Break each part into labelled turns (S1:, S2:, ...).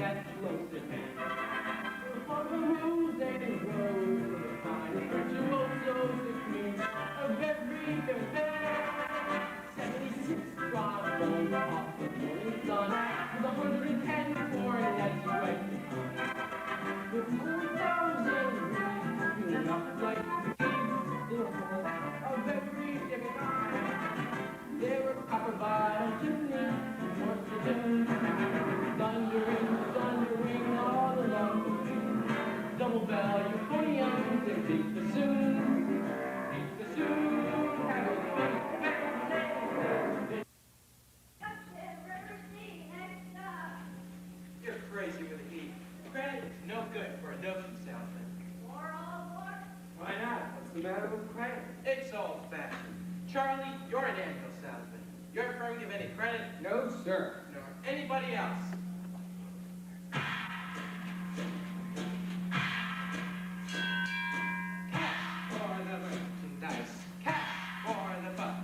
S1: that's close at hand. For the moons and roads, the finest virtuosos, the queens of every affair. 76 trombones off the morning sun, with 110 cornets right behind. With 4,000 reeds, spinning up like leaves in a hole of every different kind. There were copper bottom chimneys, horse to tune, thundering, thundering all along the way. Double bell, euphoniums, and beat the bassoon, have a big, big,
S2: You're crazy with the heat. Credit is no good for a notion salesman.
S1: Why not? What's the matter with credit?
S2: It's old-fashioned. Charlie, you're an annual salesman. Your firm give any credit?
S1: No, sir.
S2: Nor anybody else. Cash for the merchandise. Cash for the buck.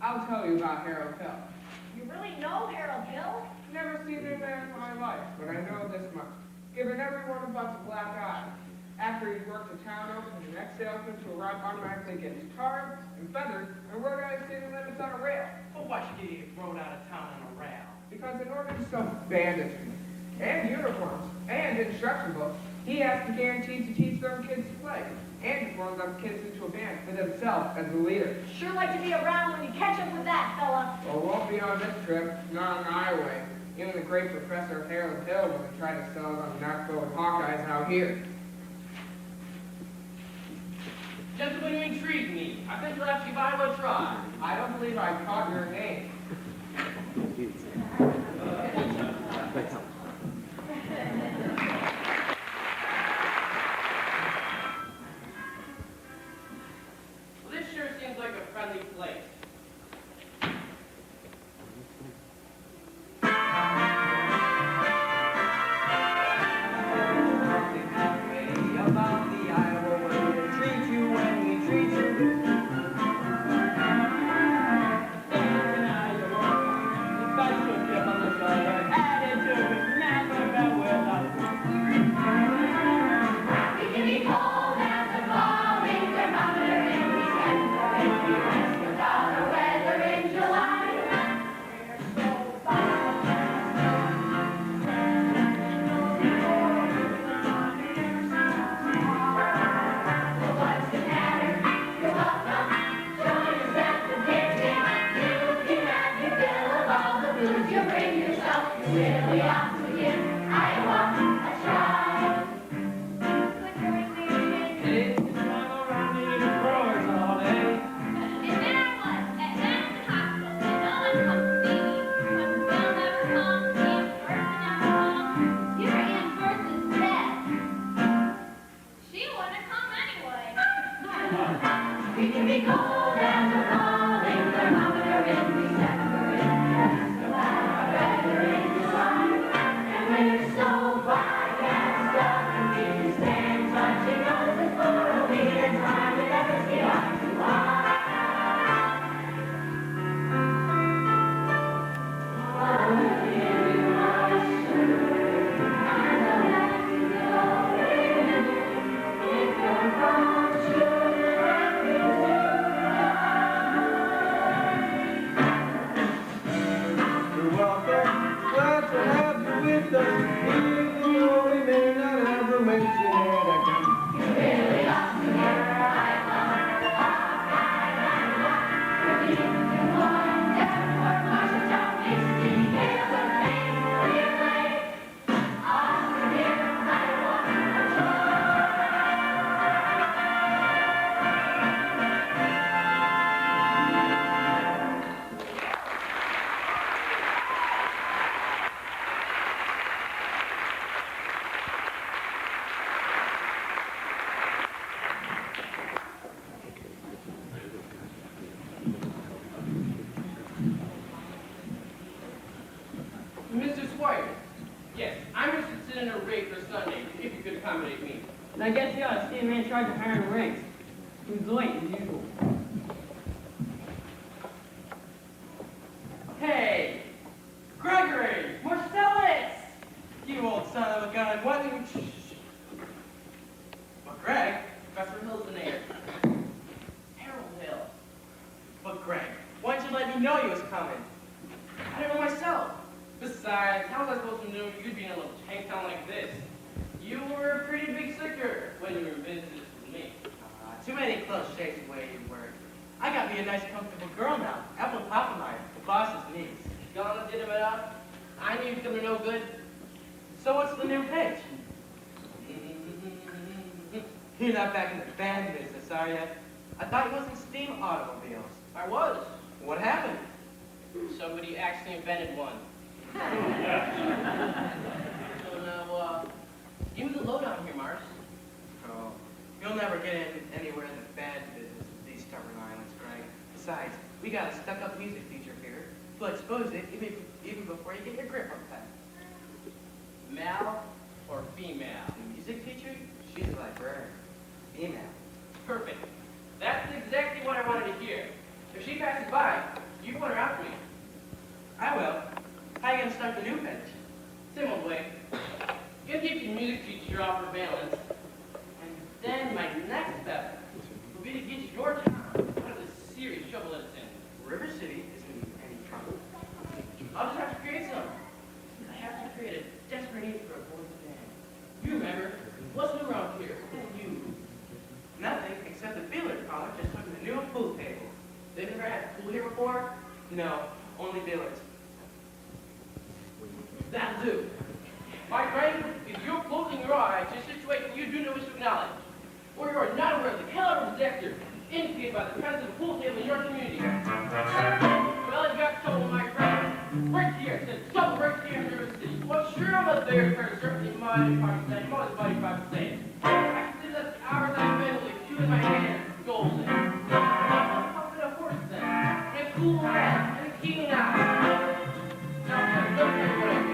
S1: I'll tell you about Harold Hill.
S3: You really know Harold Hill?
S1: Never seen him in my life, but I know this much. Given everyone a bunch of black eyes. After he's worked a town open, the next salesman to arrive automatically gets tarred and feathered and rode out of city limits on a rail.
S2: Well, why should he get thrown out of town on a rail?
S1: Because in order to sell banditry and uniforms and instruction books, he has to guarantee to teach them kids to play and to form them kids into a band with himself as the leader.
S3: Sure like to be around when you catch up with that fella.
S1: Well, it won't be on this trip, not on the highway. Even the great Professor Harold Hill wouldn't try to sell it on Knoxville and Hawkeyes out here.
S2: Gentlemen who intrigue me, I think perhaps you might well try.
S1: I don't believe I caught your name.
S2: Well, this sure seems like a friendly place.
S4: We can be cold as a falling thermometer in December in Alaska, weather in July. And we're so black and stuck and we can stand touching noses for a week and time to never see eye to eye. Oh, give you my shirt and I'll let you go in. If you're from sugar and we
S1: You're welcome. Glad to have you with us. Even though we may not ever mention it again.
S4: really ought to hear
S5: Mr. Squire, yes, I'm interested in a rate for Sunday, if you could accommodate me.
S6: And I guess you ought to see a man in charge of hiring rings. He was late as usual.
S2: Hey, Gregory, Marcellus, you old son of a gun. What? Well, Greg,
S5: Professor Hill's the name. Harold Hill.
S2: but Greg, why didn't you let me know you was coming? I didn't know myself.
S5: Besides, how was I supposed to know you'd be in a little tank town like this? You were a pretty big sticker when you were visiting with me.
S2: Too many close shaves the way you were. I got me a nice, comfortable girl now. Apple pop of mine, the boss's niece.
S5: Gonna did him it up. I knew you'd come to no good.
S2: So what's the new pitch? You're not back in the band business, are you? I thought you was in steam automobiles.
S5: I was.
S2: What happened?
S5: Somebody actually invented one. So now, give me the lowdown here, Mars.
S2: Oh, you'll never get in anywhere in the band business with these stubborn islands, Greg. Besides, we got a stuck-up music teacher here who'll expose it even before you get your grip on that.
S5: Male or female?
S2: The music teacher? She's a librarian. Female.
S5: Perfect. That's exactly what I wanted to hear. If she passes by, you point her out to me.
S2: I will. How you gonna start the new pitch?
S5: Same old way. You gotta keep your music teacher off her balance. And then my next step will be to get your town out of the serious trouble that it's in.
S2: River City isn't in any trouble.
S5: I'll just have to create some. I have to create a desperate need for a boys band. You remember, what's new around here? You.
S2: Nothing except the billiard parlor just took a new pool table.
S5: They've never had a pool here before?
S2: No, only billiards.
S5: That'll do. My friend, if you're closing your eyes to a situation you do not wish to acknowledge, or you are not aware of the caliber of sector indicated by the presence of a pool table in your community, well, you got trouble, my friend. Right here, it says trouble right here in River City. Well, sure, I'm up there, for certainly my department saying, my department saying. I consider that the hours I spend with a cue in my hand, golden. I'm pumping up horses then, and a cool rat, and a keen eye. Now, don't care what I mean.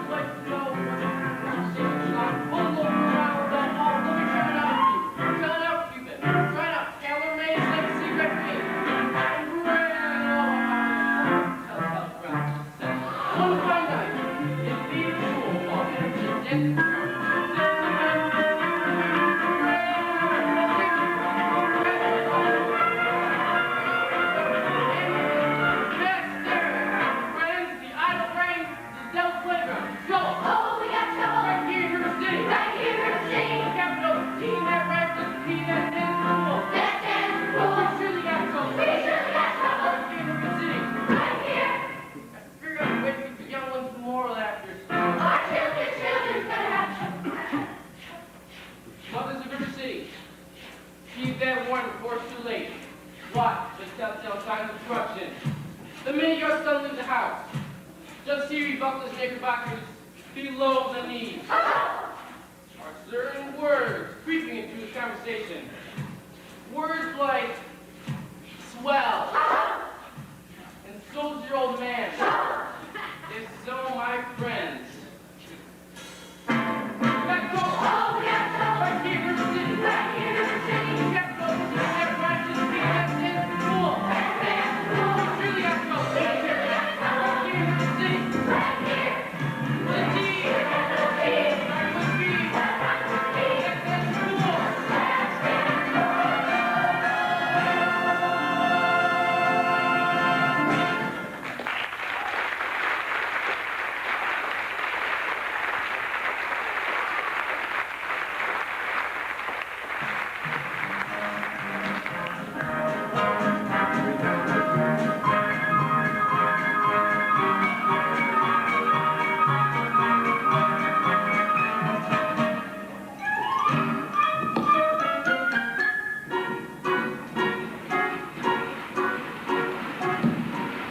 S5: Like to know now before it's too late. Watch, just telltale signs of destruction. The minute your son leaves the house, just see you buckle his knickerbockers below the knees. Are certain words creeping into his conversation. Words like swell and so's your old man. If so, my friends. Let's go! Oh, yes, right here, River City. Right here, River City. Let's go. Everybody just be that dance cool. Really got to go. Right here, River City. Right here. With a D. Right with B. Let's dance cool.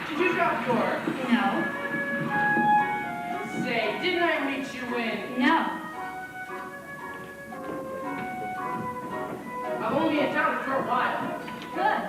S5: Did you drop your...
S7: No.
S5: Say, didn't I meet you in...
S7: No.
S5: I've only been in town for a while.
S7: Good.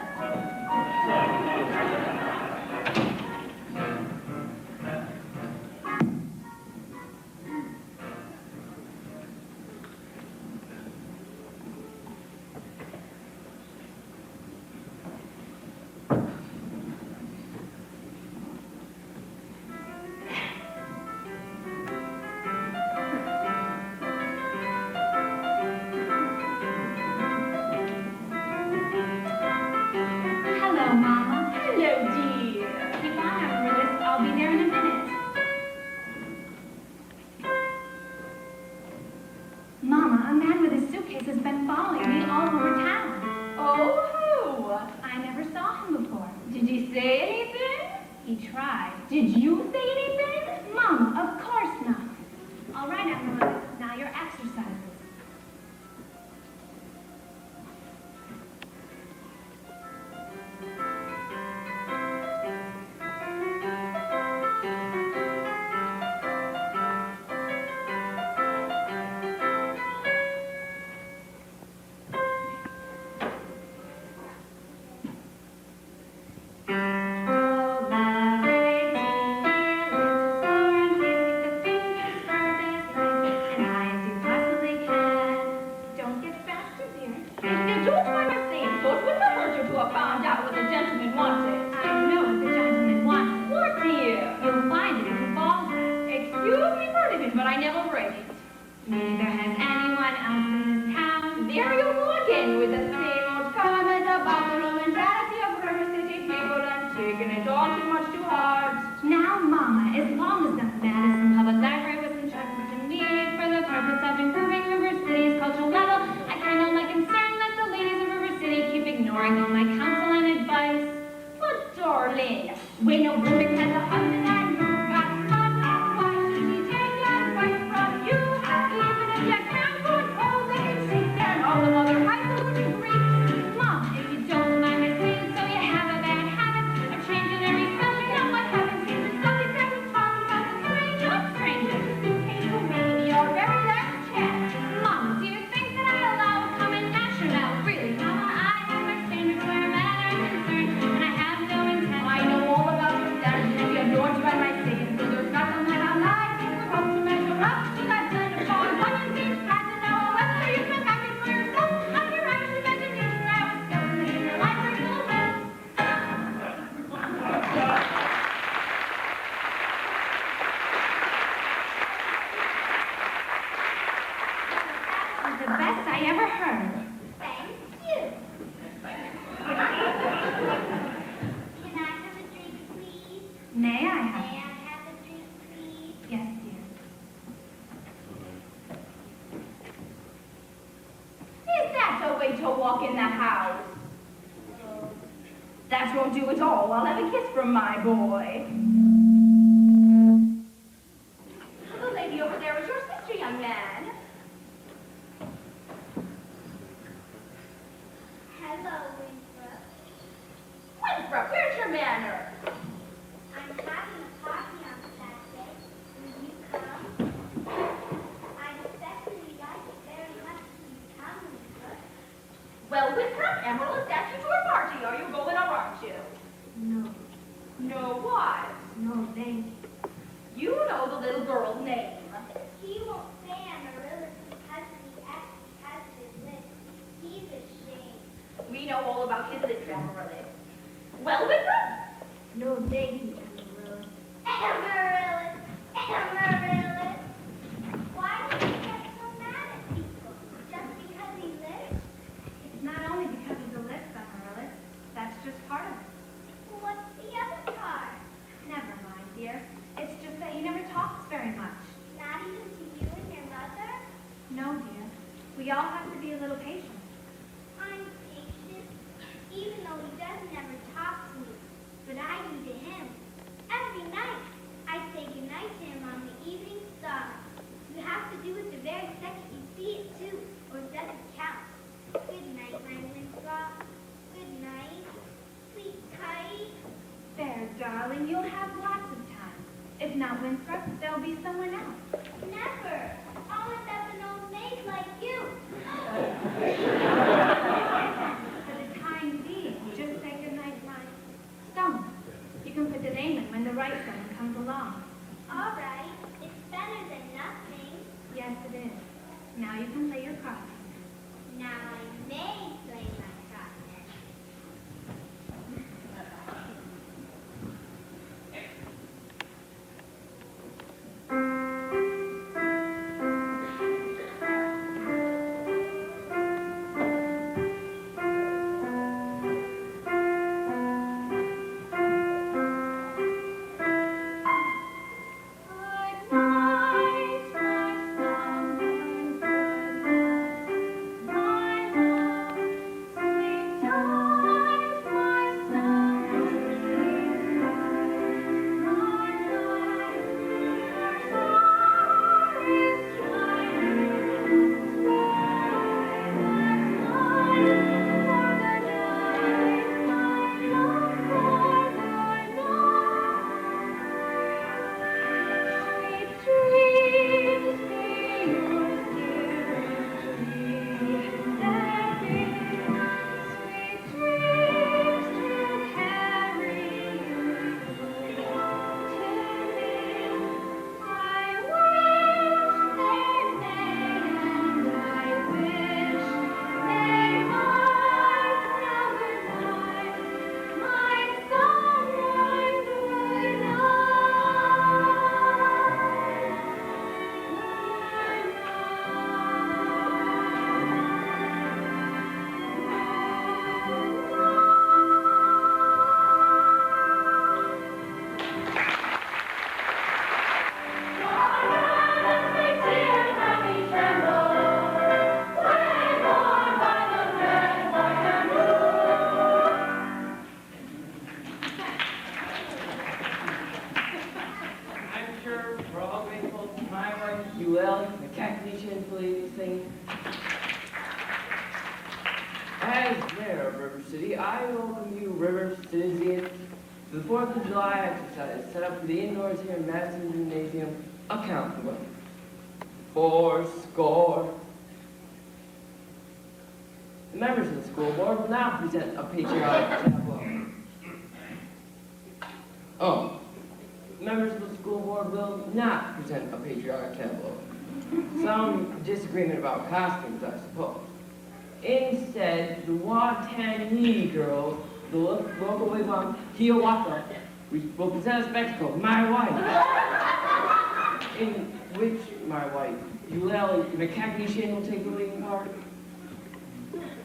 S7: Hello, Mama.
S3: Hello, dear.
S7: Keep on after this. I'll be there in a minute. Mama, a man with a suitcase has been following me all over town.
S3: Oh,
S7: I never saw him before.
S3: who? Did he say anything?
S7: He tried.
S3: Did you say anything?
S7: Mama, of course not. All right, Emerald. Now your exercises. Don't get faster, dear.
S3: If you do what I'm saying, so it would not hurt you to have found out what the gentleman wanted.
S7: I know what the gentleman wants.
S3: What, dear?
S7: You'll find it in the ball hat.
S3: Excuse me for living, but I never bring it.
S7: Neither has anyone else in this town.
S3: There you go again with the same old comment about the mentality of River City people and taking it all too much to heart.
S7: Now, Mama, as long as the Madison Public Library was entrusted to me for the purpose of improving River City's cultural level, I can't help my concern that the ladies of River City keep ignoring all my counsel and advice.
S3: But darling, when a woman has a husband and you've got money, why should she take advice from you? Even if you can't put all they can sit there and all the mother hides would agree.
S7: Mom, if you don't mind my saying so, you have a bad habit of changing every subject. Now what happens to the subject that was talking about the stranger? What stranger?
S3: Hey, so maybe our very last chance.
S7: Mama, do you think that I allow a comment national? Really, Mama, I have my standards where men are concerned, and I have no intent.
S3: I know all about your standards if you don't mind my saying so. There's nothing like our lives that we're hoping to measure up to that kind of ball. Onion seeds, fries, and now whether you've been happy for yourself, on your Irish imagination, I was skeleton in your library full of men.
S7: That was the best I ever heard.
S3: Thank you.
S4: Can I have a drink, please?
S7: May I
S4: May
S7: have?
S4: I have a drink, please?
S7: Yes, dear.
S3: Is that a way to walk in the house? That won't do at all. I'll have a kiss from my boy. The lady over there is your sister, young man.
S4: Hello, Well, Winthrop, Emerald, a statutory party. Are you going or aren't you?
S3: No,
S4: No, why?
S3: no, thank you.
S4: You know the little girl's name.
S8: He won't say Amaryllis because he actually has his list. He's ashamed.
S4: We know all about his little Amaryllis. Well, Winthrop?
S3: No, thank you, Amarillo.
S8: Amaryllis! Amaryllis! Why do you get so mad at people? Just because he lives?
S7: It's not only because of the lips, Amaryllis. That's just part of it.
S8: What's the other part?
S7: Never mind, dear. It's just that he never talks very much.
S8: Not even to you and your mother?
S7: No, dear. We all have to be a little patient.
S8: I'm patient, even though he does never talk to me. But I do to him. Every night, I say goodnight to him on the evening star. You have to do it the very second you see it, too, or it doesn't count. Good night, my Winthrop. Good night. Sleep tight.
S7: There, darling, you'll have lots of time. If not Winthrop, there'll be someone else.
S8: Never. I'll end up an old maid like you.
S7: For the time being, just say goodnight, my stone. You can put the name in when the right someone comes along.
S8: All right. It's better than nothing.
S7: Yes, it is. Now you can play your cards.
S8: Now I may play my cotton.
S7: Good night, my sunburned goodnight, my love, sweet times, my sunburned sleep, my life, your star is shining in the sky, my life, for the night, my love, for the night. Sweet dreams be yours, dearest me, sweet dreams to carry you to me. I wish they may, and I wish they might. Now good night, my sunrise, good
S2: I'm sure we're all grateful to my wife, Yuel, the Catholic for leading singing. As mayor of River City, I welcome you, River citizens, to the 4th of July exercise set up for the indoors here in Madison Gymnasium, a count the way. 4 The members of the school board will now present a patriotic tableau. Oh, members of the school board will not present a patriotic tableau. Some disagreement about costumes, I suppose. Instead, the Watani girls, the local wigwam Hiawatha, will present a spectacle, My Wife, in which my wife, Eulalie McCackney will take the leading part.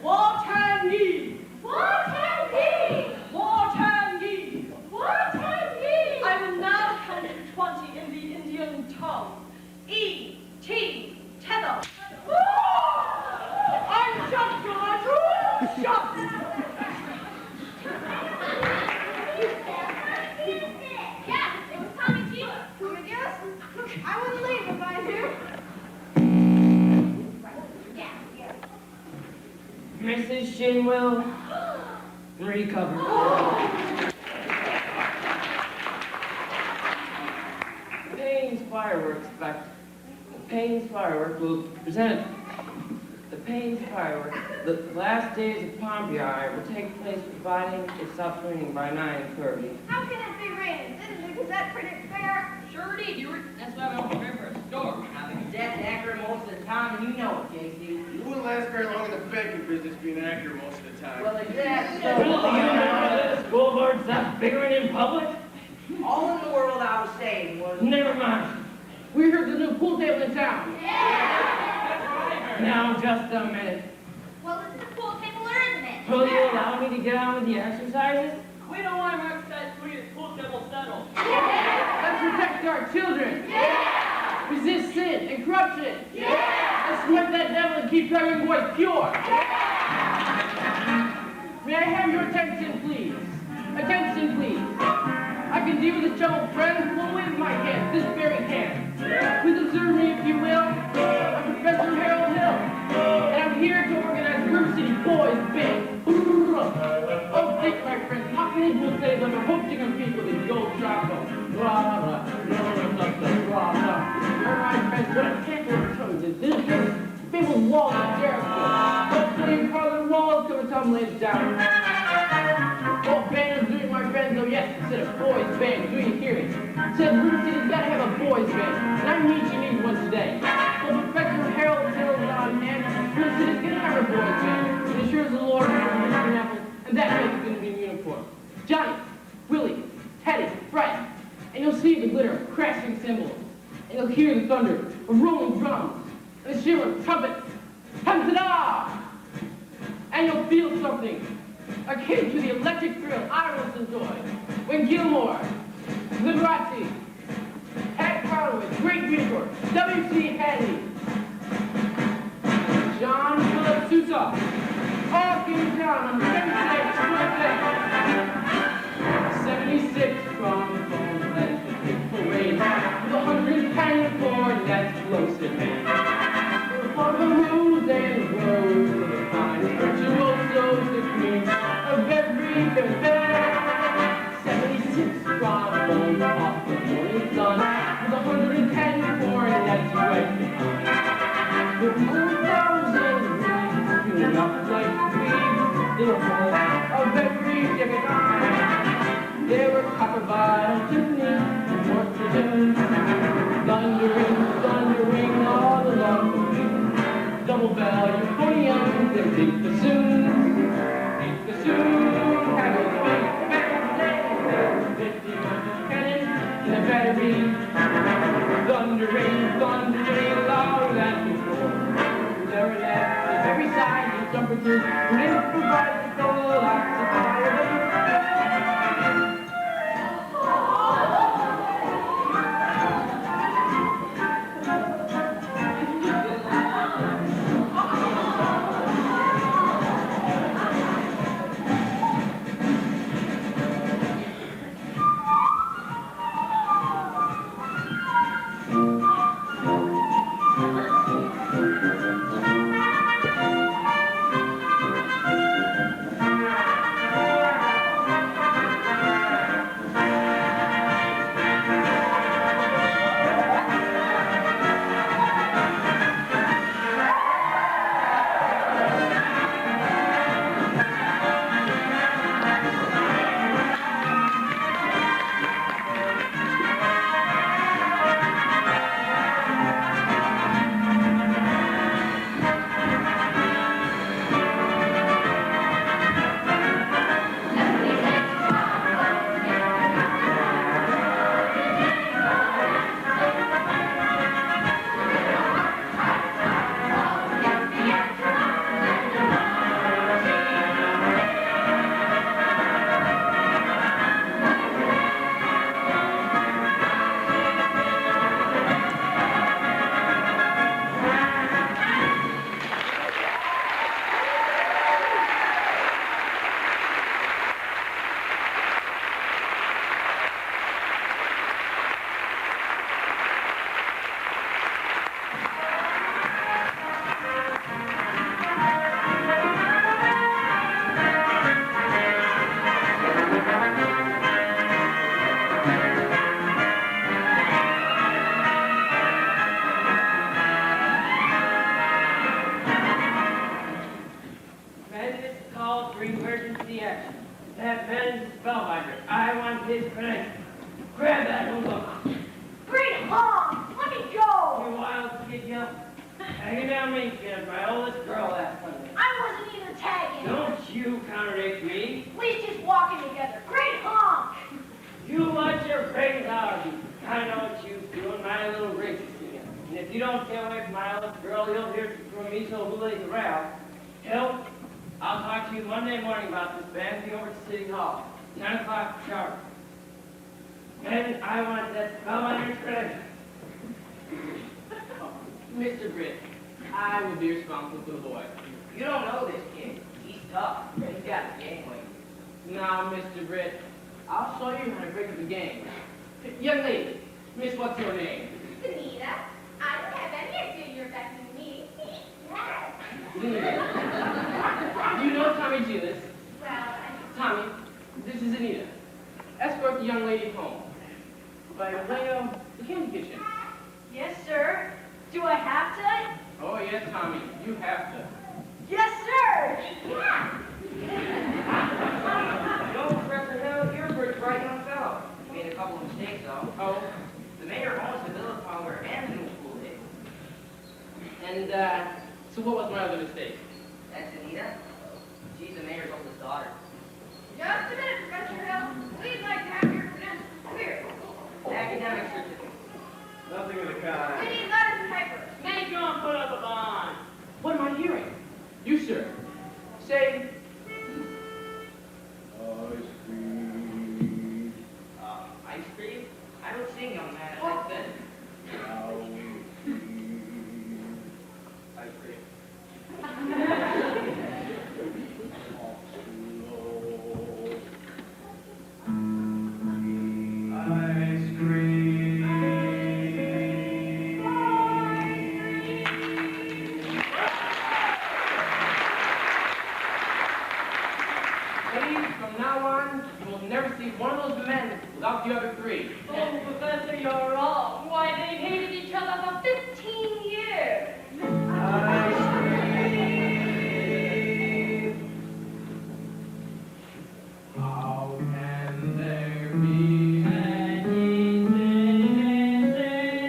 S5: Watani!
S4: Watani!
S5: Watani!
S4: Watani!
S9: I will now count to 20 in the Indian tongue. E-T, tether.
S5: I'm shot, George! Shot!
S8: Yeah, it was Tommy G.
S3: Come with us? I wouldn't leave if I was you.
S2: Mrs. Shinwell, recover. Payne's fireworks will present The Payne's fireworks, the last days of Pompeii, will take place providing it stops raining by 9:30.
S3: How can it be raining? Didn't the Gazette predict fair?
S6: Sure did, Ewart. That's why I went prepared for a storm.
S2: Now, the Gazette's accurate most of the time, and you know it, JC.
S1: You wouldn't last very long in the banking business being accurate most of the time.
S2: Well, exactly.
S10: Will you know that the school board stopped bickering in public?
S2: All in the world I was saying was...
S10: Never mind.
S5: We heard the new pool table in town.
S10: Now, just a minute.
S8: Well, is it a pool table or isn't it?
S10: Will you allow me to get on with the exercises?
S6: We don't want to exercise till we get pool table settled.
S5: Let's protect our children. Resist sin and corruption. Let's sweat that devil and keep driving boys pure. May I have your attention, please? Attention, please. I can deal with this troubled friend. We'll wave my hand, this very hand. Please observe me, if you will. I'm Professor Harold Hill, and I'm here to organize River City Boys Band. Oh, think, my friends, how can they will say that we're hoping to compete with the gold tropical? All right, friends, what a paper of tongues is this? Fabled walls of Jericho. Hopefully, part of the walls come tumbling down. Oh, band is doing, my friends, oh yes, instead of boys band, do you hear it? Says River City's gotta have a boys band, and I need you need one today. Well, Professor Harold Hill is on hand, River City's gonna have a boys band, and as sure as the Lord is and that makes it gonna be in uniform. Johnny, Willie, Teddy, Fred, and you'll see the glitter of crashing cymbals, and you'll hear the thunder of rolling drums, and the shimmer of trumpets. Ta-da! And you'll feel something akin to the electric thrill I once enjoyed when Gilmore, Liberace, Pat Carloway, Great Greenberg, W.C. Hadley, John Philip Sousa, all came down on the 76 from let's parade with 110 that's explosive. For the rules and roads of the finest virtuosos, the queen of every affair. 76 trombones off the morning sun with 110 cornets right behind. With 1,000 reeds spinning up like weeds in a hole of every different kind. There were copper bottle chimneys and horse pigeons, thundering, thundering all along the way. Double bell euphoniums and big bassoons. Big bassoon have a big band, 50 guns cannon in a battery. Thundering, thundering louder than before. Clarinets of every size and trumpeters would improvise the solo acts of fire.
S6: action.
S2: That man's a spellbinder. I want his credentials. Grab that hoodlum.
S9: Great honk! Let me go!
S2: You wild kid, you. Hanging down Main Street with my oldest girl last Sunday.
S9: I wasn't even tagging.
S2: Don't you contradict me.
S9: Please just walking together. Great honk!
S2: You watch your brains out. I know what you doing, my little racist again. And if you don't get away from my oldest girl, you'll hear from me till who lays around. Hill, I'll talk to you Monday morning about this band thing over at City Hall. 9 o'clock sharp. And I want that spellbinder's credentials.
S5: Mr. Britt, I will be responsible for the boy.
S2: You don't know this kid. He's tough. He's got a gang weight.
S5: Now, Mr. Britt, I'll show you how to break up the game. Young lady, Miss, what's your name?
S8: Anita, I don't have any idea you're affecting me.
S5: Anita. Do you know Tommy Gillis?
S8: Well,
S5: Tommy, this is Anita. Escort the young lady home. By way of the candy kitchen.
S9: Yes, sir. Do I have to?
S5: Oh, yes, Tommy, you have to.
S9: Yes, sir!
S8: yeah.
S2: No, Professor Hill, you're a pretty bright young fellow. Made a couple of mistakes, though.
S5: Oh,
S2: The mayor owns the village power and the new school day.
S5: and, so what was my other mistake?
S2: That's Anita. She's the mayor's oldest daughter.
S3: Just a minute, Professor Hill. We'd like to have your credentials cleared.
S2: Academic certificate.
S10: Nothing of the kind.
S3: We need letters and paper.
S6: Make him put up a bond.
S5: What am I hearing? You, sir. Say,
S10: Ice cream.
S2: Ice cream? I don't sing, young man. I like that.
S10: Ice cream. Ice cream.
S5: ladies, from now on, you will never see one of those men without the other three.
S9: Oh, Professor, you're wrong. Why, they've hated each other for 15 years.
S10: Ice cream. How can there be any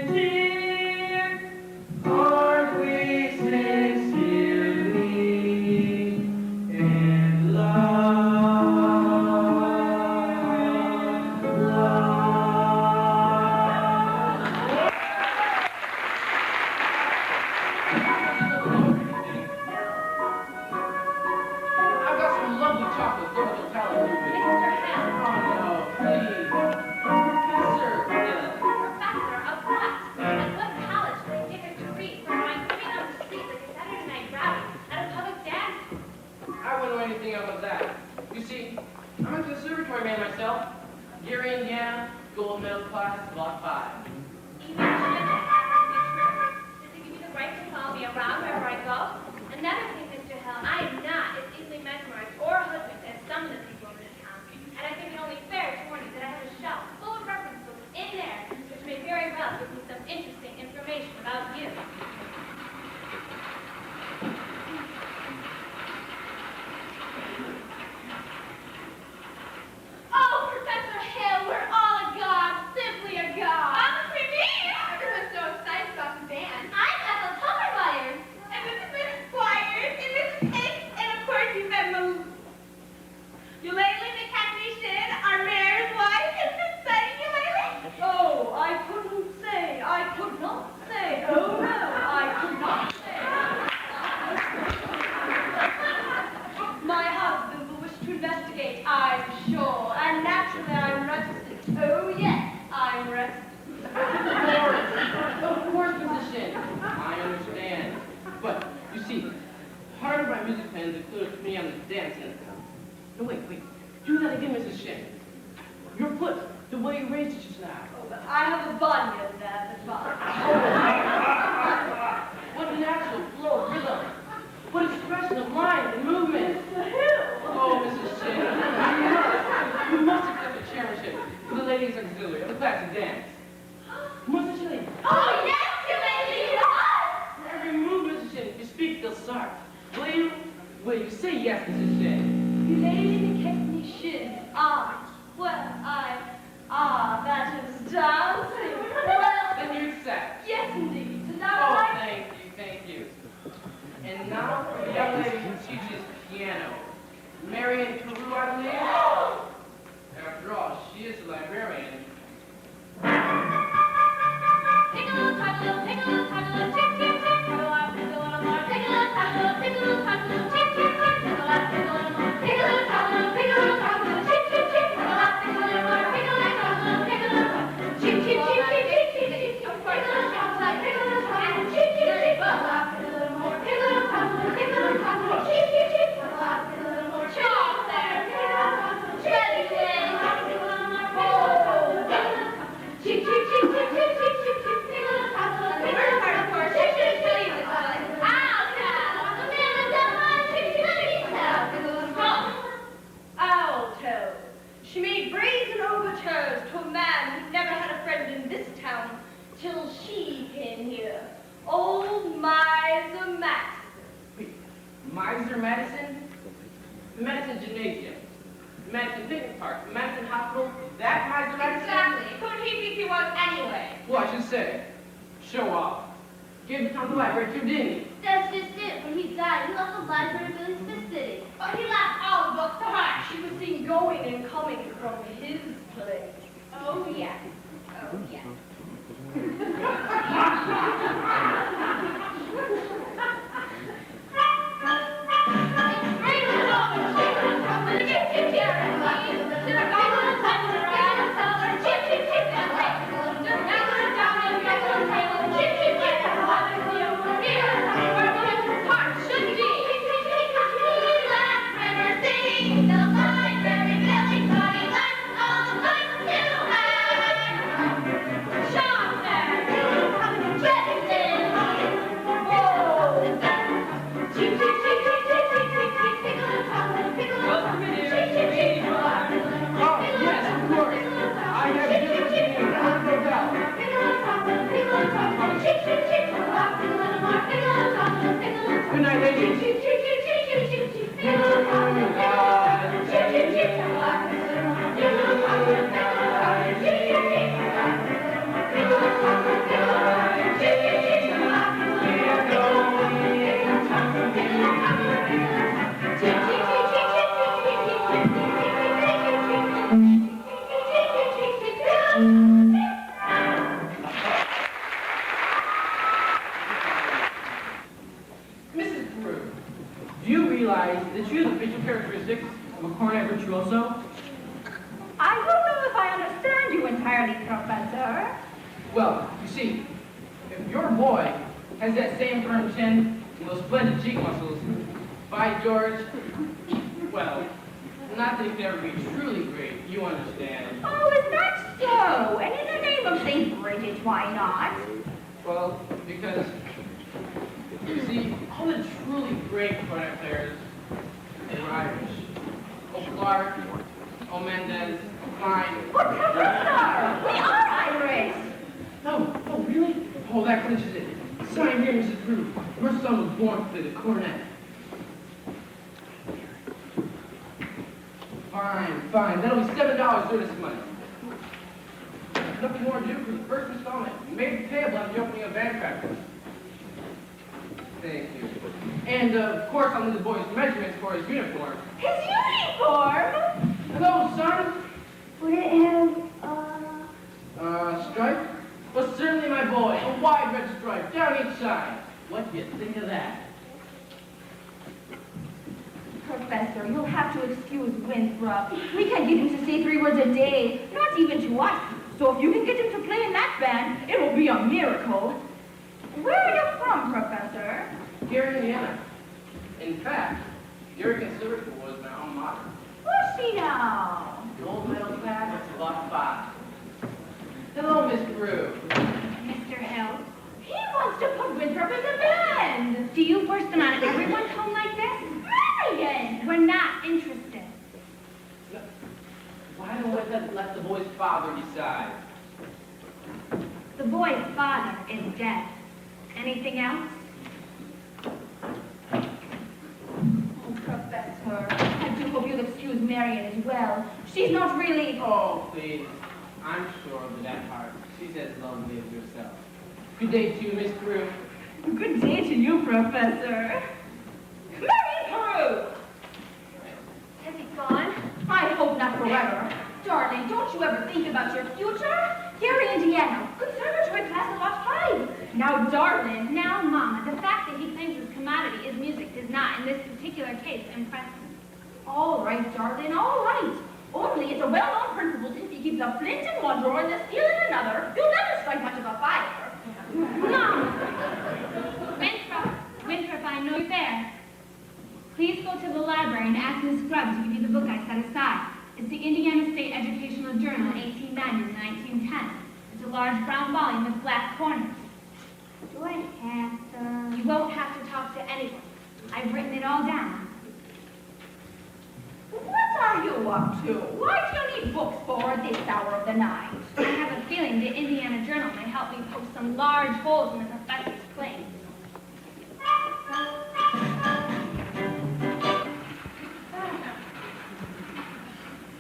S10: sincere? Aren't we sincerely in love?
S5: I've got some lovely chocolates over the talent movement.
S8: Mr. Hill.
S5: Oh, no, please. Professor Hill.
S8: Professor of what? At what college did I get a degree for improving on the street like a Saturday night rowdy at a public dance?
S5: I wouldn't know anything about that. You see, I'm a conservatory man myself. Gary, Indiana, gold medal class, block 5.
S8: Even should does it give you the right to follow me around wherever I go? Another thing, Mr. Hill, I am not as easily mesmerized or hoodwinked as some of the people in this town. And I think it only fair to warn you that I have a shelf full of reference books in there, which may very well give me some interesting information about you. Oh, Professor Hill, we're all agog, simply agog. Honestly, me! Everyone's so excited about the band. I'm Ethel Tullermeyer. And this is Mrs. Squires, and Mrs. Hicks, and of course you met Eulalie McCaffrey-Shin, our mayor's wife. Isn't it exciting, Eulalie?
S9: Oh, I couldn't say. I could not say. Oh, no, I could not say. My husband will wish to investigate, I'm sure. And naturally, I'm reticent. Oh, yes, I'm reticent.
S5: Of course, Mrs. Shin. I understand. But, you see, part of my music plans included me on the dance center. No, wait. Do that again, Mrs. Shin. Your foot, the way you raised it just now.
S9: Oh, but I have a bunion there, the bun.
S5: What natural flow of rhythm. What expression of mind and movement. Oh, Mrs. Shin, you must accept the chairmanship for the ladies' auxiliary of the classic dance. Mustn't you, lady?
S8: Oh, yes, Eulalie, yes!
S5: For every move, Mrs. Shin, you speak, they'll start. Will you say yes, Mrs. Shin?
S9: You lady kept me shin. That is dancing. Well,
S5: Then you accept.
S9: yes, indeed. And now
S5: Oh,
S9: I
S5: thank you. And now for the young lady who teaches piano. Marion Carew, I believe. After all, she is a librarian.
S3: Take a little time, little, take a little time, little, tick, tick, tick. Take a lot, take a little more. Take a little time, little, take a little time, little, tick, tick, tick. Take a lot, take a little more. Take a little time, little, take a little time, little, tick, tick, tick. Take a lot, take a little more. Take a little time, little, take a little more. Tick, tick, tick, tick, tick, tick, tick. Take a little time, take a little time, and tick, tick, tick. Take a lot, take a little more. Take a little time, little, take a little time, little, tick, tick, tick. Take a lot, take a little more. Stop there. Take a little time, little, tick, tick, tick. Take a lot, take a little more. Tick, tick, tick, tick, tick, tick, tick, tick. Take a little time, little, take a little part, of course. Tick, tick, tick, tick. Alto. The man of the line. Tick, tick, tick. Take a little more.
S9: Alto. She made brazen overtures to a man who never had a friend in this town till she came here. Old Miser Matt.
S5: Miser Madison? The Madison Gymnasium. The Madison Picnic Park. The Madison Hospital. That Miser Madison?
S9: Exactly. Who'd he think he was anyway?
S5: Well, I should say, show off. Gave the town the library too, didn't he?
S8: That's just it. When he died, he left the library buildings for the city.
S9: But he left all the books to her. She was seen going and coming from his place. Oh, yes. Oh, yes.
S5: Good night, ladies. Mrs. Carew, do you realize that you have the facial characteristics of a cornet virtuoso?
S3: I don't know if I understand you entirely, Professor.
S5: Well, you see, if your boy has that same firm chin and those splendid cheek muscles, by George, well, not that he could ever be truly great, you understand.
S3: Oh, is that so? And in the name of St. Bridget, why not?
S5: Well, because, you see, all the truly great cornet players, they were Irish. Clark, Mendez, Klein.
S3: But Professor, we are Irish.
S5: Oh, really? Oh, that clinches it. Sign here, Mrs. Carew. Your son was born to play the cornet. Fine. That'll be $7 for this month. Nothing more to do for the first installment. Made payable at the opening of band practice. Thank you. And, of course, I'll need the boy's measurements for his uniform.
S3: His uniform?
S5: Hello, son.
S8: Would it have,
S5: Stripe? Well, certainly, my boy. A wide red stripe down each side. What do you think of that?
S3: Professor, you'll have to excuse Winthrop. We can't get him to say 3 words a day, not even to us. So if you can get him to play in that band, it will be a miracle. Where are you from, Professor?
S5: Here in Indiana. In fact, Gary Conservative was my alma mater.
S3: Who's she now?
S5: Gold medal class, that's about 5. Hello, Miss Carew.
S7: Mr. Hill,
S3: He wants to put Winthrop in the band.
S7: do you force them on everyone's home like this?
S3: Marion!
S7: We're not interested.
S5: Why don't we let the boy's father decide?
S7: The boy's father is dead. Anything else?
S3: Oh, Professor, I do hope you're the Marion as well. She's not really...
S5: Oh, please. I'm sure that at heart, she's as lovely as yourself. Good day to you, Miss Prue.
S3: Good day to you, Professor. Marion Peru! Has he gone? I hope not forever. Darling, don't you ever think about your future? Here, Indiana, conservatory class at Lot 5. Now, darling.
S7: Now, Mama, the fact that he claims his commodity is music does not, in this particular case, impress me.
S3: All right, darling, all right. Only it's a well-known principle that if you keep the flint in one drawer and the steel in another, you'll never strike much of a fire.
S7: Mom! Winthrop, I know you're there. Please go to the library and ask Miss Grubb to give you the book I set aside. It's the Indiana State Educational Journal, 1890 to 1910. It's a large brown volume with black corners.
S8: Do I have to?
S7: You won't have to talk to anyone. I've written it all down.
S3: What are you up to? Why do you need books for at this hour of the night?
S7: I have a feeling the Indiana Journal may help me poke some large holes in the professor's claims.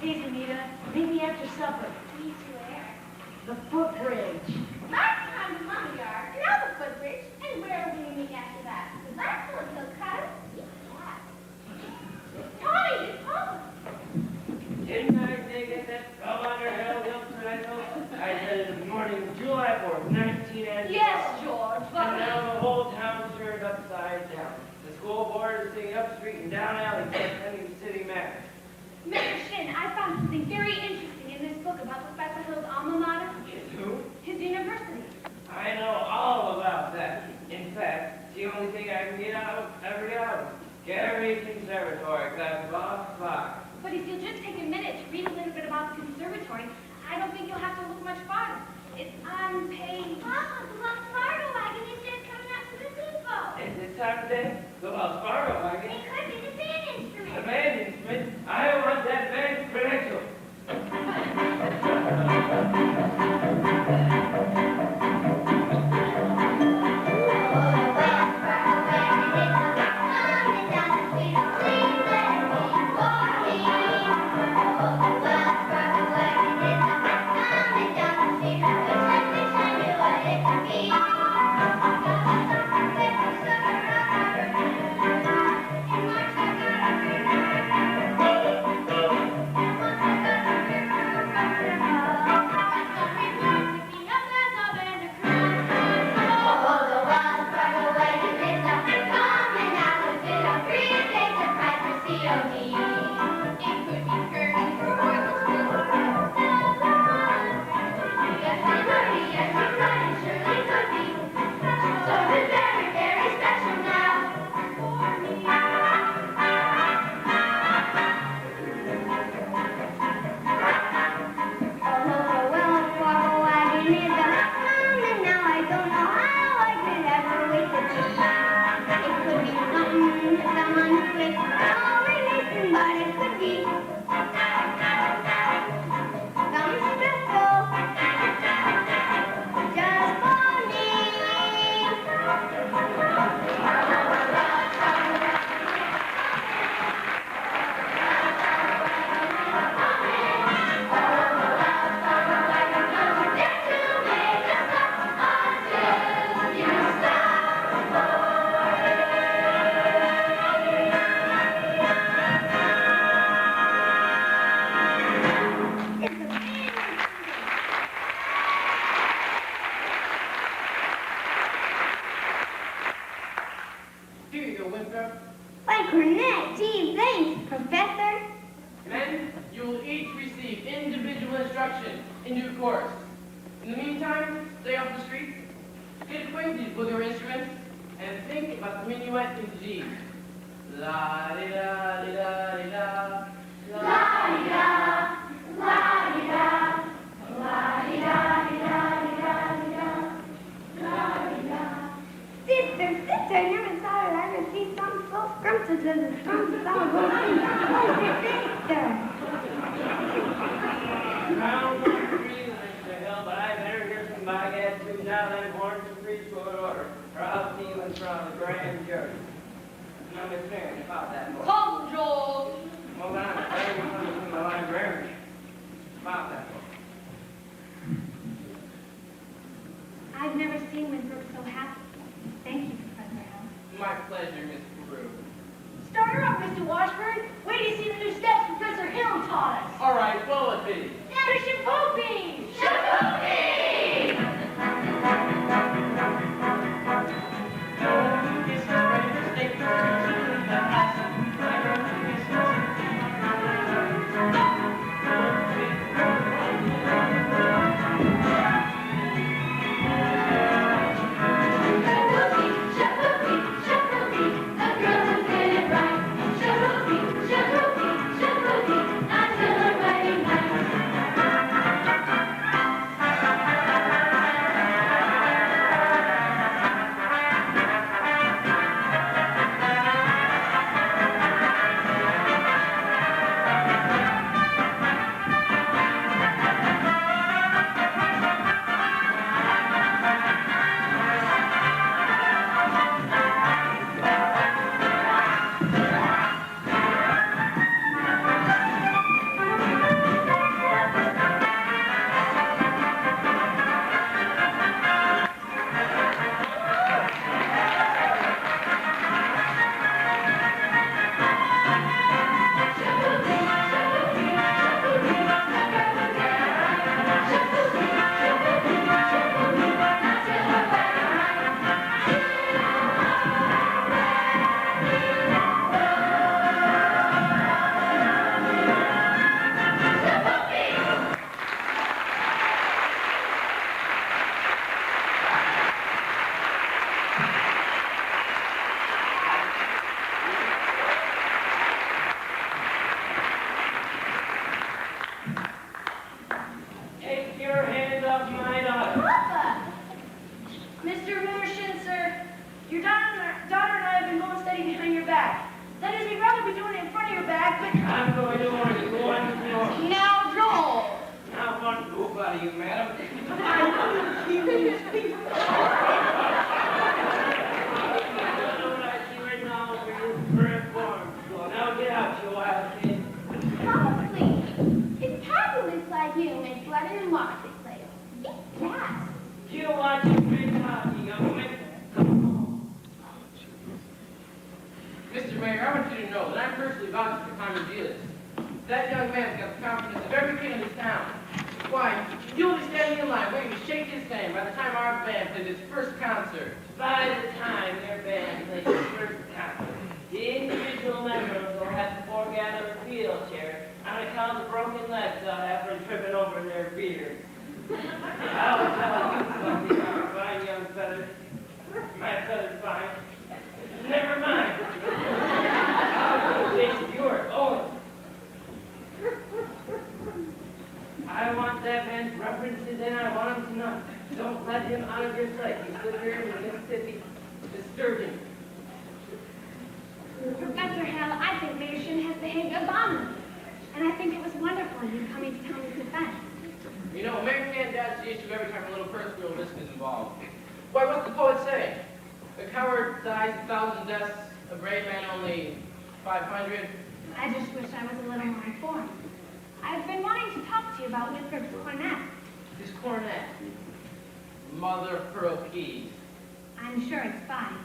S9: Please, Anita, meet me after supper.
S8: Me too, Eric.
S9: The footbridge.
S8: Last time the lumber yard, now the footbridge, and where will we meet after that? The last one till cut. Tommy, it's home.
S10: Didn't I dig it that fell under Hill Triangle? I said in the morning, July 4th, 1990.
S9: Yes, George,
S10: And
S9: but...
S10: now the whole town's turned upside down. The school board is sitting up street and down alley for attending city matters.
S7: Mr. Shin, I found something very interesting in this book about Professor Hill's alma mater,
S10: Is who?
S7: his university.
S10: I know all about that. In fact, it's the only thing I can get out of every album. Gary Conservatory, class of 5.
S7: But if you'll just take a minute to read a little bit about the conservatory, I don't think you'll have to look much farther. It's on page...
S8: Mama, the Wells Fargo wagon is just coming up to the depot.
S10: Is it time today? The Wells Fargo wagon.
S8: It could be the band instrument.
S10: The band instrument. I want that band's credential.
S8: Why, Cornet, gee, thanks, Professor.
S5: Men, you will each receive individual instruction in due course. In the meantime, stay off the street, get acquainted with your instruments, and think about the minuet in G. La-di-da-di-da-di-da,
S8: La-di-da, la-di-da, la-di-da-di-da-di-da-di-da, la-di-da. Sister, sister, I never thought I'd ever see some so scrumptious as a scrumptious owl go on. Sister.
S10: Round the tree, Mr. Hill, but I better hear some by-gas tunes out of them horns in pretty short order, or I'll see you in front of the grand jury. No, Miss Marion, about that boy.
S9: Come, George.
S10: Hold on, I'm
S5: my poetry.
S3: There's your pooping!
S10: Take your hand off my daughter.
S9: Papa! Mr. Motion, sir, your daughter and I have been going steady behind your back. That is, we'd rather be doing it in front of your back, but...
S10: I'm going to order you go on the floor.
S9: Now, Joel!
S10: Now, one poop out of you, madam. I know what I see right now over your first form. So now get out, you wild kid.
S8: Papa, please. His papa looks like you and blood and water player. It's gas.
S10: You watch your big hockey, young man.
S5: Mr. Mayor, I want you to know that I'm personally vouching for Tommy Gillis. That young man's got the confidence of every kid in this town. Why, you'll be standing in line waiting to shake his hand by the time our band plays its first concert.
S10: By the time their band plays the first concert, the individual members will have to foregather a wheelchair on account of broken legs they'll have from tripping over their beards. I'll tell you something, our fine young feathers. My feathers fine. Never mind. I'll take your own. I want that man's references and I want him to know. Don't let him out of your sight. He's lived here in Mississippi. Disturbing.
S7: Professor Hale, I think Mayor Shin has behaved abominably. And I think it was wonderful you coming to Tommy's defense.
S5: You know, a mayor can't dodge the issue every time a little personal risk is involved. Why, what's the poet say? A coward dies 1,000 deaths, a brave man only 500.
S7: I just wish I was a little more informed. I've been wanting to talk to you about Whitford's cornet.
S5: His cornet. Mother of pearl keys.
S7: I'm sure it's fine.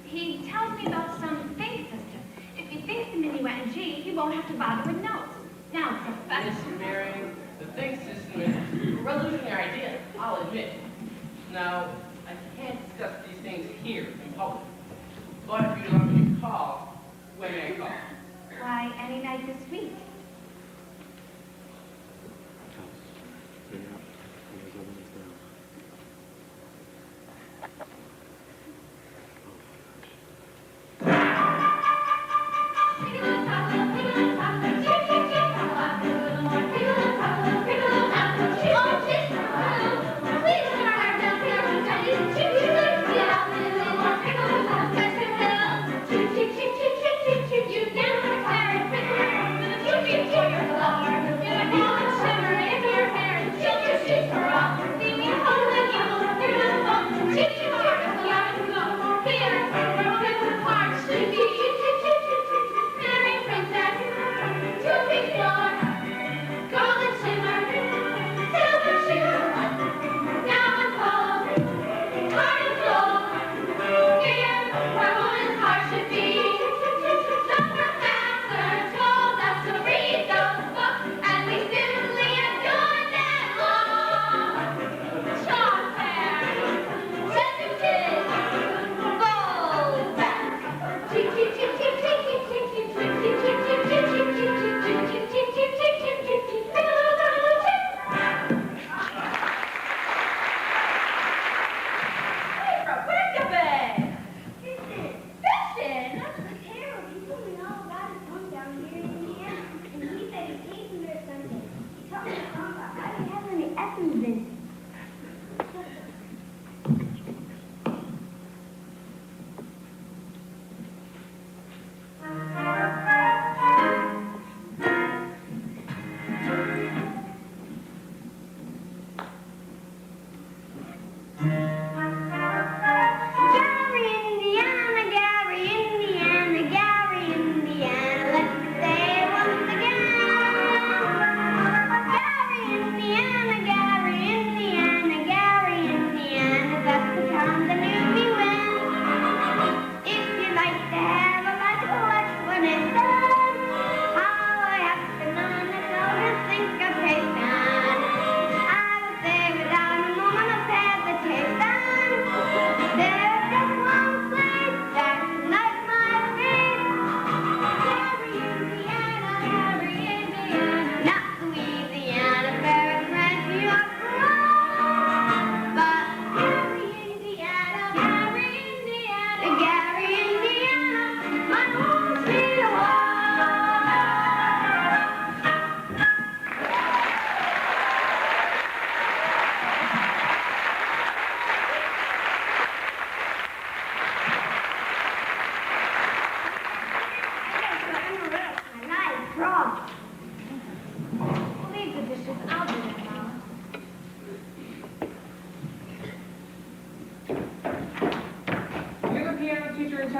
S7: He tells me about some think system. If he thinks the minuet in G, he won't have to bother with notes. Now, Professor...
S5: Mr. Mary, the think system is a revolutionary idea, I'll admit. Now, I can't discuss these things here in public. But if you'd allow me to call, when may I call?
S7: Why, any night this week.
S8: You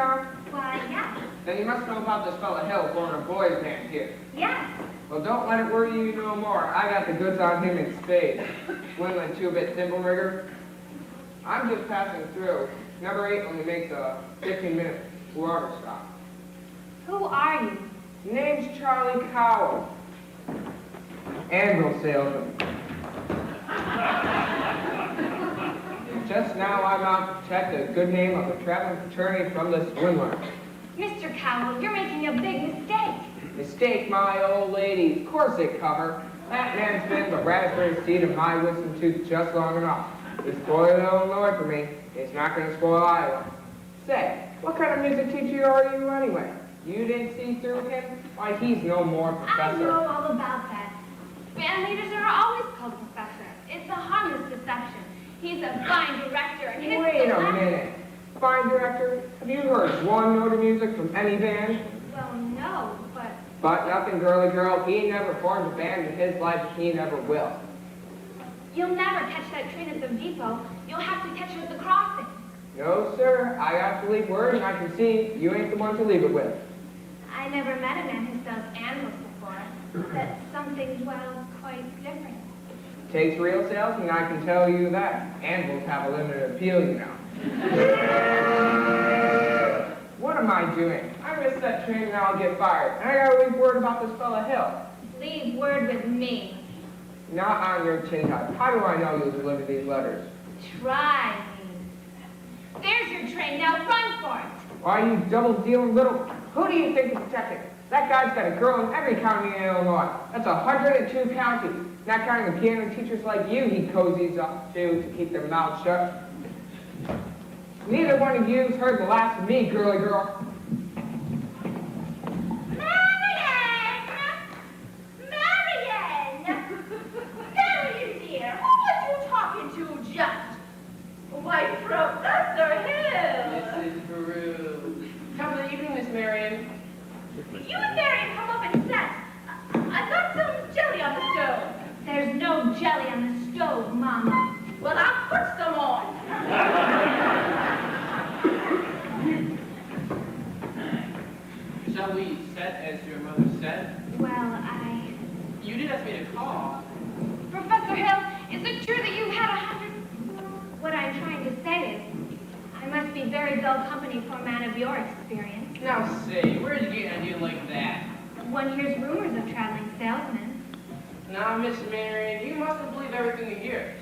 S2: town?
S7: Why, yes.
S2: Then you must know about this fella Hill forming a boys' band here.
S7: Yes.
S2: Well, don't let it worry you no more. I got the goods on him in spades. Swindling two-bit thimble rigger. I'm just passing through. Number 8 only makes a 15-minute water stop.
S7: Who are you?
S2: Name's Charlie Cowell. Anvil salesman. Just now I'm out to protect the good name of the traveling fraternity from the swindler.
S7: Mr. Cowell, you're making a big mistake.
S2: Mistake, my old lady. Of course it cover. That man's been the raspberry seed of my wisdom tooth just long enough. He spoiled Illinois for me. He's not going to spoil Iowa. Say, what kind of music teacher are you anyway? You didn't see through him? Why, he's no more
S7: I
S2: professor.
S7: know all about that. Band leaders are always called professor. It's a harmless deception. He's a fine director, and his
S2: Wait a minute. Fine director? Have you heard one note of music from any band?
S7: Well, no, but
S2: But nothing, girly girl. He never formed a band in his life, and he never will.
S7: you'll never catch that train at the depot. You'll have to catch it at the crossing.
S2: No, sir. I got to leave word, and I can see you ain't the one to leave it with.
S7: I never met a man who sells animals before. That's something, well, quite different.
S2: Takes real sales, and I can tell you that. Anvils have a limited appeal, you know. What am I doing? I missed that train and I'll get fired. And I gotta leave word about this fella Hill.
S7: Leave word with me.
S2: Not on your tin type. How do I know you'll deliver these letters?
S7: Try me. There's your train. Now run for it.
S2: Why, you double-dealing little... Who do you think is protecting? That guy's got a girl in every county in Illinois. That's 102 counties. Not counting the piano teachers like you he cozies up to keep their mouths shut. Neither one of you's heard the last of me, girly girl.
S9: Marian! Marian, dear, who was you talking to just? Why, Professor Hill!
S5: Mrs. Peru. Come to the evening, Miss Marion.
S9: You and Marian come up and sat. I got some jelly on the stove.
S7: There's no jelly on the stove, Mama.
S9: Well, I'll put some on.
S5: Shall we set as your mother said?
S7: Well,
S5: You did ask me to call.
S7: Professor Hill, is it true that you've had 100... What I'm trying to say is, I must be very dull company for a man of your experience.
S5: Now say, where did you get an idea like that?
S7: One hears rumors of traveling salesmen.
S5: Now, Miss Marion, you mustn't believe everything you hear.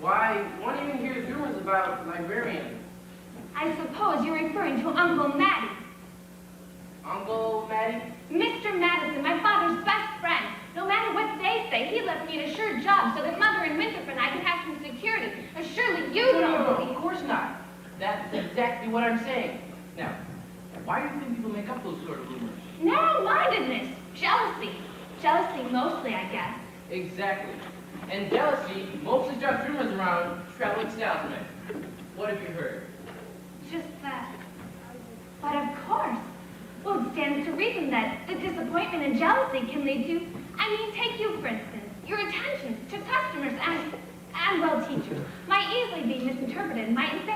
S5: Why, one even hears rumors about librarians.
S7: I suppose you're referring to Uncle Matty.
S5: Uncle Matty?
S7: Mr. Madison, my father's best friend. No matter what they say, he left me an assured job so that Mother and Winthrop and I can have some security. Surely you don't believe...
S5: Of course not. That's exactly what I'm saying. Now, why do you think people make up those sort of rumors?
S7: Narrow-mindedness. Jealousy. Jealousy mostly, I guess.
S5: Exactly. And jealousy mostly starts rumors around traveling salesmen. What have you heard?
S7: Just that. But of course. Well, it stands to reason that the disappointment and jealousy can lead to... take you, for instance. Your attentions to customers and well, teachers might easily be misinterpreted, mightn't they?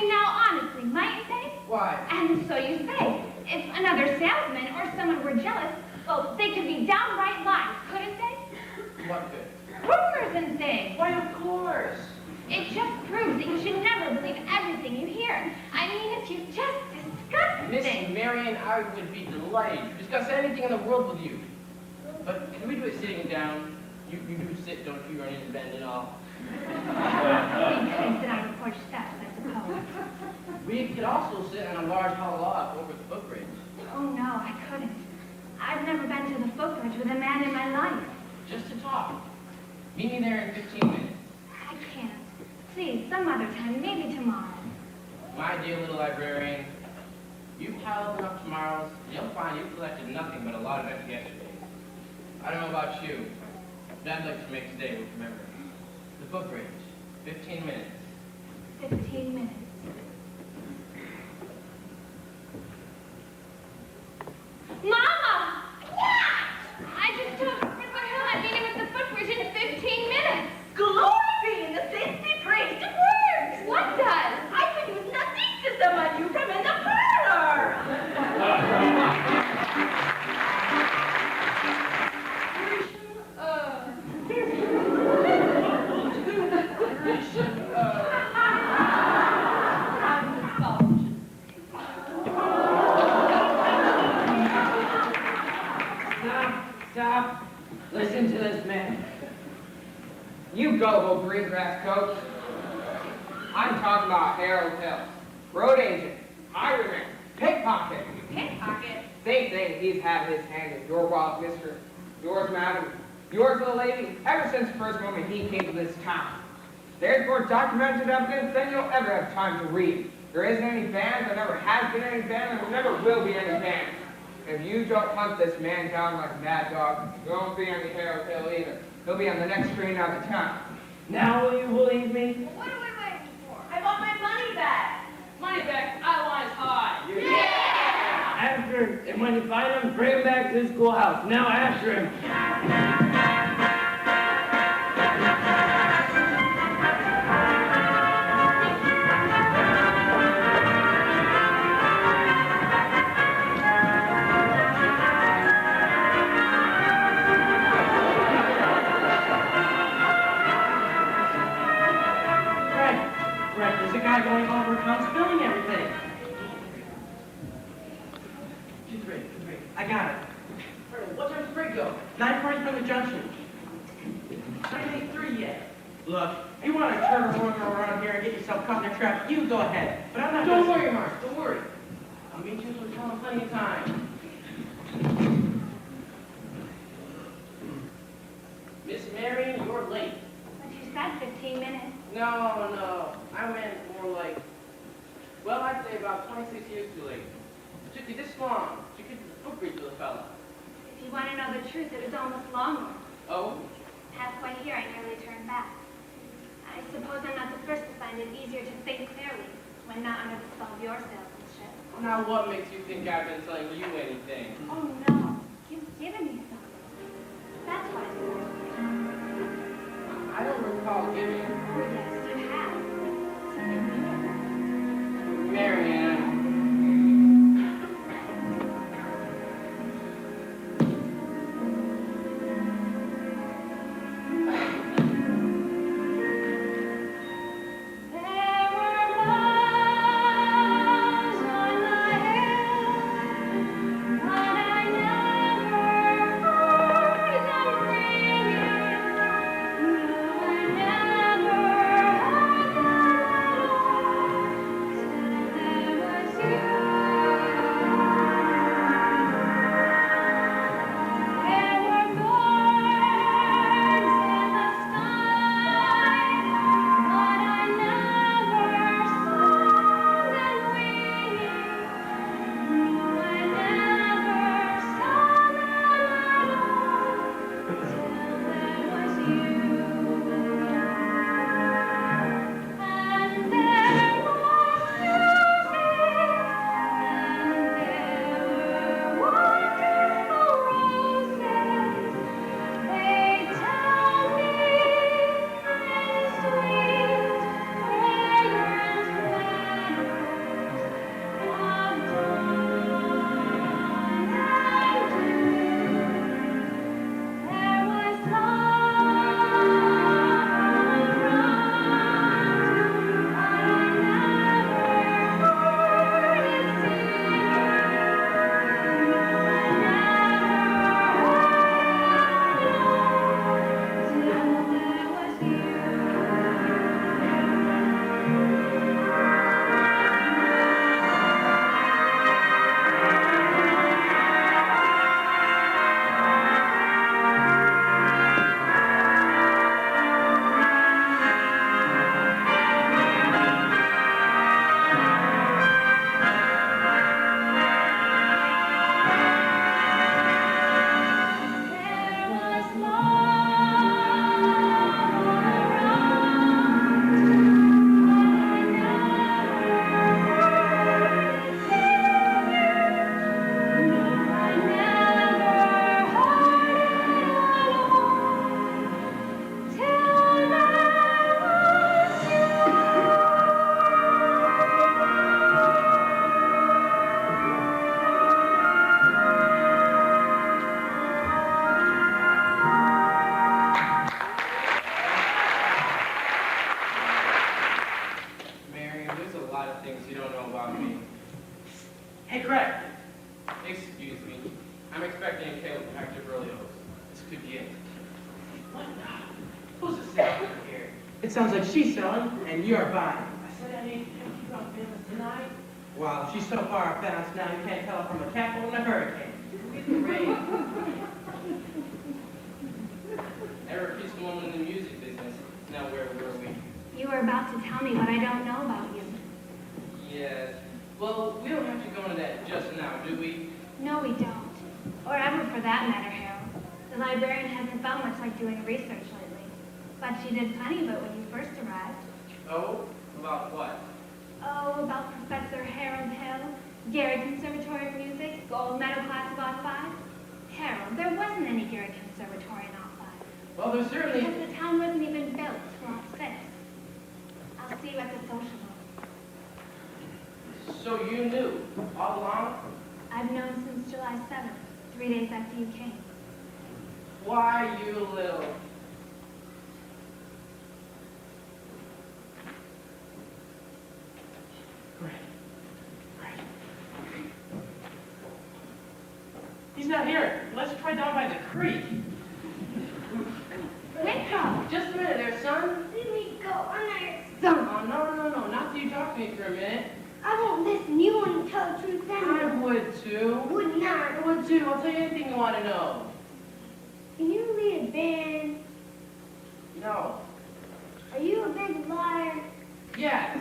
S7: Now, honestly, mightn't they?
S5: Why?
S7: And so you say, if another salesman or someone were jealous, well, they could be downright lies, couldn't they?
S5: What good?
S7: Rumors and things.
S5: Why, of course.
S7: It just proves that you should never believe everything you hear. It's just disgusting.
S5: Miss Marion, I would be delighted to discuss anything in the world with you. But can we do it sitting down? You do sit, don't you? You're on the bend and all.
S7: We could sit on the porch steps, I suppose.
S5: We could also sit on a large hollow log over the footbridge.
S7: Oh, no, I couldn't. I've never been to the footbridge with a man in my life.
S5: Just to talk. Meet me there in 15 minutes.
S7: I can't. Please, some other time, maybe tomorrow.
S5: My dear little librarian, you pile up enough tomorrows, you'll find you've collected nothing but a lot of empty yesterdays. I don't know about you, but I'd like to make today worth remembering. The footbridge, 15 minutes.
S7: 15 minutes. Mama! What? I just told Professor Hill I'm meeting at the footbridge in 15 minutes.
S9: Glory be in the saints be praised. It works.
S7: What does?
S9: I could use nothing to summon you from in the past.
S2: Stop. Listen to this man. You go, greengrass coach. I'm talking about Harold Hill, road agent, highwayman, pickpocket.
S3: Pickpocket?
S2: Same thing, he's had his hand in your wild mister, yours, madam, yours, little lady, ever since the first moment he came to this town. There's more documented evidence than you'll ever have time to read. There isn't any band, there never has been any band, and there never will be any band. If you don't hunt this man down like a mad dog, there won't be any Harold Hill either. He'll be on the next train out of town.
S10: Now will you believe me?
S9: What are we waiting for? I want my money back.
S10: Money back, I want high.
S9: Yeah!
S10: After, and when you find him, bring him back to the schoolhouse. Now after him.
S5: Right, there's a guy going over town spilling everything. 2-3. I got it. What time's the break go? 9:40 from the junction. 9:83 yet. Look, if you want to turn around here and get yourself caught in a trap, you go ahead. But I'm not.
S2: Don't
S5: gonna-
S2: worry, Mark, don't worry.
S5: I'll meet you at the hotel in plenty of time. Miss Marion, you're late.
S3: But you said 15 minutes.
S5: No, I meant more like, well, I'd say about 26 years too late. It took you this long to get to the footbridge with a fella.
S3: If you want to know the truth, it was almost longer.
S5: Oh?
S3: Halfway here, I nearly turned back. I suppose I'm not the first to find it easier to think clearly when not under the spell of your salesmanship.
S5: Now what makes you think I've been telling you anything?
S3: Oh, no. You've given me something. That's why I didn't like
S5: I don't recall giving
S3: you. Yes, you have. Something new.
S5: Marianne.
S3: There were flowers on the hill, but I never heard them ringing. No, I never heard them at all till there was you. There were birds in the sky, but I never saw them winging. No, I never saw them at all till there was you. And there was music, and there were wonderful roses. They tell me in sweet, fragrant meadows of dawn and dew. There was love all around, but I never heard it There was love all around, but I never heard it singing. No, I never heard it at all till there was you.
S5: Marion, there's a lot of things you don't know about me. Hey, Craig. Excuse me. I'm expecting a Caleb to pack your Berlioz. This could be it. What now? Who's the salesman here?
S1: It sounds like she's selling and you're buying.
S5: I said I need to keep on business tonight.
S1: Wow, she's so far advanced now you can't tell her from a cat in a hurricane.
S5: It's the rain. Ever a peaceful woman in the music business. Now where were we?
S7: You were about to tell me what I don't know about you.
S5: Yes. Well, we don't have to go into that just now, do we?
S7: No, we don't. Or ever for that matter, Harold. The librarian hasn't felt much like doing research lately. But she did plenty of it when you first arrived.
S5: Oh? About what?
S7: Oh, about Professor Harold Hill, Garrett Conservatory of Music, gold medal class of '05. Harold, there wasn't any Garrett Conservatory in '05.
S5: Well, there's certainly...
S7: Because the town wasn't even built till '06. I'll see you at the social hall.
S5: So you knew all along?
S7: I've known since July 7th, 3 days after you came.
S5: Why, you little...
S1: He's not here. Let's try down by the creek.
S7: Winthrop!
S5: Just a minute there, son.
S8: Let me go. I'm not your
S5: Oh, no. Not till you talk to me for a minute.
S8: I won't listen. You want to tell the truth
S5: I
S8: then?
S5: would too.
S8: Would not.
S5: I would too. I'll tell you anything you want to know.
S8: Can you lead a band?
S5: No.
S8: Are you a big liar?
S5: Yes.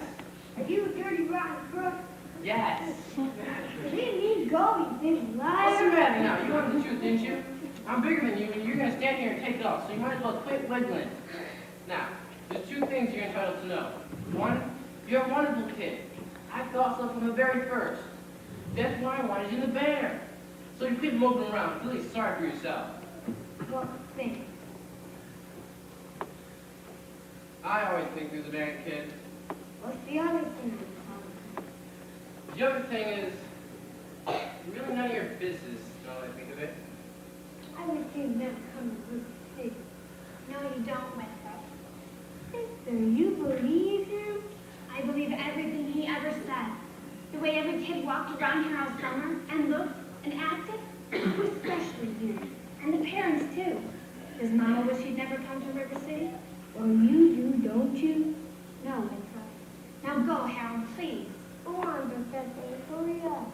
S8: Are you a dirty, rotten crook?
S5: Yes.
S8: Let me go, you big liar.
S5: What's the matter now? You wanted the truth, didn't you? I'm bigger than you, and you're going to stand here and take it off, so you might as well quit wiggling. Now, there's two things you're entitled to know. One, you're a wonderful kid. I thought so from the very first. That's why I wanted you in the band. So you quit moping around, feeling sorry for yourself.
S8: What thing?
S5: I always think you're the band kid.
S8: What's the other thing?
S5: The other thing is, really none of your business, now that I think of it.
S8: I wish you'd never come to Route 6.
S7: No, you don't, Winthrop.
S8: Sister, you believe him?
S7: I believe everything he ever said. The way every kid walked around here all summer and looked and acted, especially you. And the parents, too. Does Mama wish he'd never come to River City?
S8: Well, you do, don't you?
S7: No, Winthrop. Now go, Harold, please.
S8: Go on, Professor. Hurry up.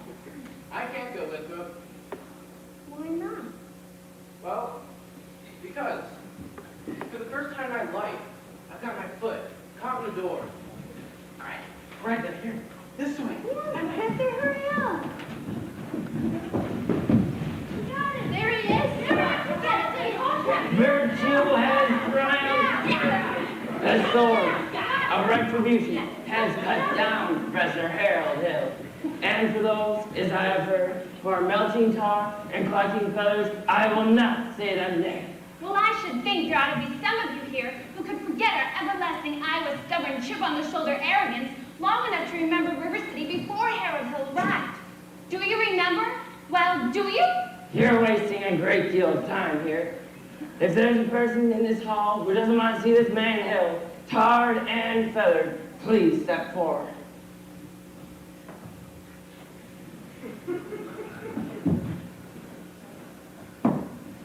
S5: I can't go with them.
S8: Why not?
S5: Well, because for the first time in my life, I've got my foot caught in the door.
S1: All right, right down here. This way.
S8: Professor, hurry up.
S7: Got it. There he is. Get it.
S10: Virtue has triumphed. The sword of retribution has cut down Professor Harold Hill. And for those, as I have heard, who are melting tar and collecting feathers, I will not say them nay.
S7: Well, I should think there ought to be some of you here who could forget our everlasting Iowa stubborn chip-on-the-shoulder arrogance long enough to remember River City before Harold Hill arrived. Do you remember? Well, do you?
S10: You're wasting a great deal of time here. If there's a person in this hall who doesn't want to see this man Hill tarred and feathered, please step forward.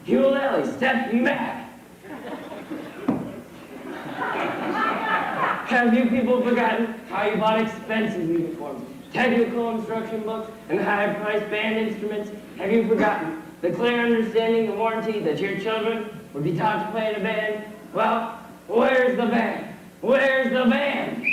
S10: Hugh Lally, step back. Have you people forgotten how you bought expensive uniforms, technical instruction books, and high-priced band instruments? Have you forgotten the clear understanding and warranty that your children would be taught to play in a band? Well, where's the band? Where's the band?